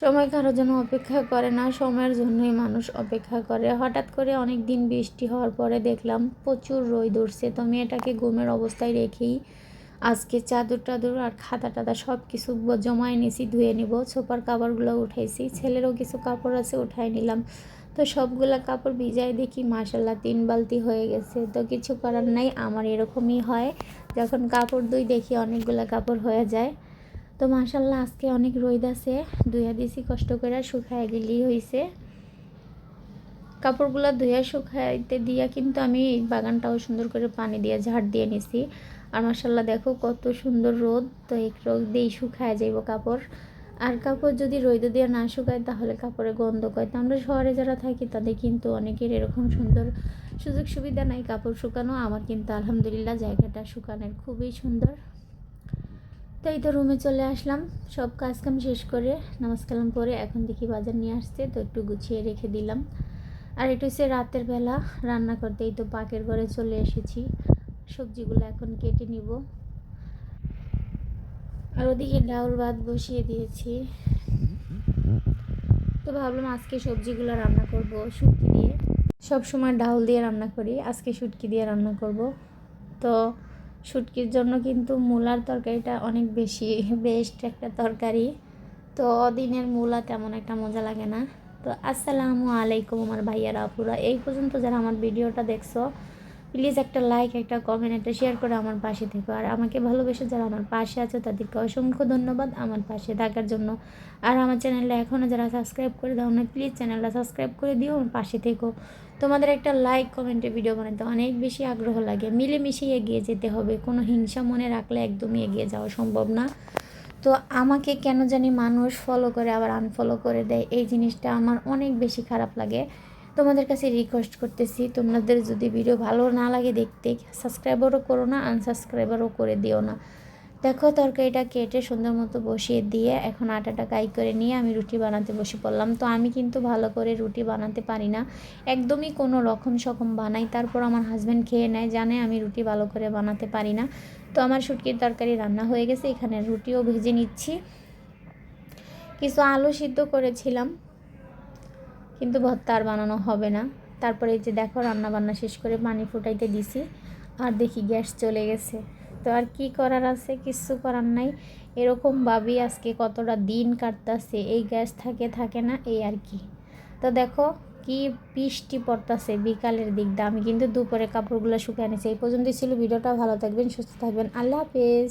সময় কারোর জন্য অপেক্ষা করে না, সময়ের জন্যই মানুষ অপেক্ষা করে। হঠাৎ করে অনেক দিন বৃষ্টি হওয়ার পরে দেখলাম প্রচুর রোদ উঠছে। তো আমি এটাকে ঘুমের অবস্থায় রেখেই আজকে চাদর টাদর আর খাতা টাতা সব কিছু জমায় নিয়েছি, ধুয়ে নিব। সোফার কাপড়গুলো উঠাইছি, ছেলেরও কিছু কাপড় আছে উঠাই নিলাম। তো সবগুলা কাপড় ভিজায় দেখি মাশাল্লাহ 3 বালতি হয়ে গেছে। তো কিছু করার নাই, আমার এরকমই হয়, যখন কাপড় ধুই দেখি অনেকগুলা কাপড় হয়ে যায়। তো মাশাল্লাহ আজকে অনেক রোদ আছে, ধুইয়া দিছি কষ্ট করে, শুকায় গেলেই হয়েছে। কাপড়গুলো ধুইয়া শুকাইতে দিয়া কিন্তু আমি এই বাগানটাও সুন্দর করে পানি দিয়ে ঝাড় দিয়ে নিছি। আর মাশাল্লাহ দেখো কত সুন্দর রোদ, তো এই রোদ দিয়েই শুকায় যাইব কাপড়। আর কাপড় যদি রোদ দিয়ে না শুকায় তাহলে কাপড়ে গন্ধ করে। তো আমরা শহরে যারা থাকি তাদের কিন্তু অনেকের এরকম সুন্দর সুযোগ সুবিধা নাই কাপড় শুকানো। আমার কিন্তু আলহামদুলিল্লাহ জায়গাটা শুকানোর খুবই সুন্দর। তো এই তো রুমে চলে আসলাম, সব কাজকাম শেষ করে নামাজ কালাম পরে এখন দেখি বাজার নিয়ে আসছে, তো একটু গুছিয়ে রেখে দিলাম। আর এটা হচ্ছে রাতের বেলা রান্না করতে। এই তো পাকের ঘরে চলে এসেছি, সবজিগুলো এখন কেটে নিব। আর ওদিকে ডাউল ভাত বসিয়ে দিয়েছি। তো ভাবলাম আজকে সবজিগুলো রান্না করব শুটকি দিয়ে। সব সময় ডাউল দিয়ে রান্না করি, আজকে শুটকি দিয়ে রান্না করব। তো শুটকির জন্য কিন্তু মূলার তরকারিটা অনেক বেশি বেস্ট একটা তরকারি। তো দিনের মূলা তেমন একটা মজা লাগে না। তো আসসালামু আলাইকুম আমার ভাইয়ারা আপুরা, এই পর্যন্ত যারা আমার ভিডিওটা দেখছো প্লিজ একটা লাইক, একটা কমেন্ট, একটা শেয়ার করে আমার পাশে থেকো। আর আমাকে ভালোবেসে যারা আমার পাশে আছে তাদেরকে অসংখ্য ধন্যবাদ আমার পাশে থাকার জন্য। আর আমার চ্যানেলটা এখনও যারা সাবস্ক্রাইব করে দাও না, প্লিজ চ্যানেলটা সাবস্ক্রাইব করে দিও, আমার পাশে থেকো। তোমাদের একটা লাইক কমেন্টে ভিডিও বানাতে অনেক বেশি আগ্রহ লাগে। মিলেমিশে এগিয়ে যেতে হবে, কোনো হিংসা মনে রাখলে একদমই এগিয়ে যাওয়া সম্ভব না। তো আমাকে কেন জানি মানুষ ফলো করে আবার আনফলো করে দেয়, এই জিনিসটা আমার অনেক বেশি খারাপ লাগে। তোমাদের কাছে রিকোয়েস্ট করতেছি, তোমাদের যদি ভিডিও ভালো না লাগে দেখতে, সাবস্ক্রাইবারও করো না, আনসাবস্ক্রাইবারও করে দিও না। দেখো তরকারিটা কেটে সুন্দর মতো বসিয়ে দিয়ে এখন আটাটা কাই করে নিয়ে আমি রুটি বানাতে বসে পড়লাম। তো আমি কিন্তু ভালো করে রুটি বানাতে পারি না, একদমই কোনো রকম সকম বানাই, তারপর আমার হাজব্যান্ড খেয়ে নেয়, জানে আমি রুটি ভালো করে বানাতে পারি না। তো আমার শুটকির তরকারি রান্না হয়ে গেছে, এখানে রুটিও ভেজে নিচ্ছি। কিছু আলু সিদ্ধ করেছিলাম কিন্তু ভর্তা আর বানানো হবে না। তারপরে এই যে দেখো রান্না বান্না শেষ করে পানি ফুটাইতে দিছি, আর দেখি গ্যাস চলে গেছে। তো আর কি করার আছে, কিছু করার নাই। এরকম ভাবি আজকে কতটা দিন কাটতেছে, এই গ্যাস থাকে না, এই আর কি। তো দেখো কি বৃষ্টি পড়তেছে বিকালের দিক দিয়ে। আমি কিন্তু দুপুরে কাপড়গুলো শুকিয়ে নিয়েছি। এই পর্যন্তই ছিল ভিডিওটা, ভালো থাকবেন, সুস্থ থাকবেন, আল্লাহ হাফেজ।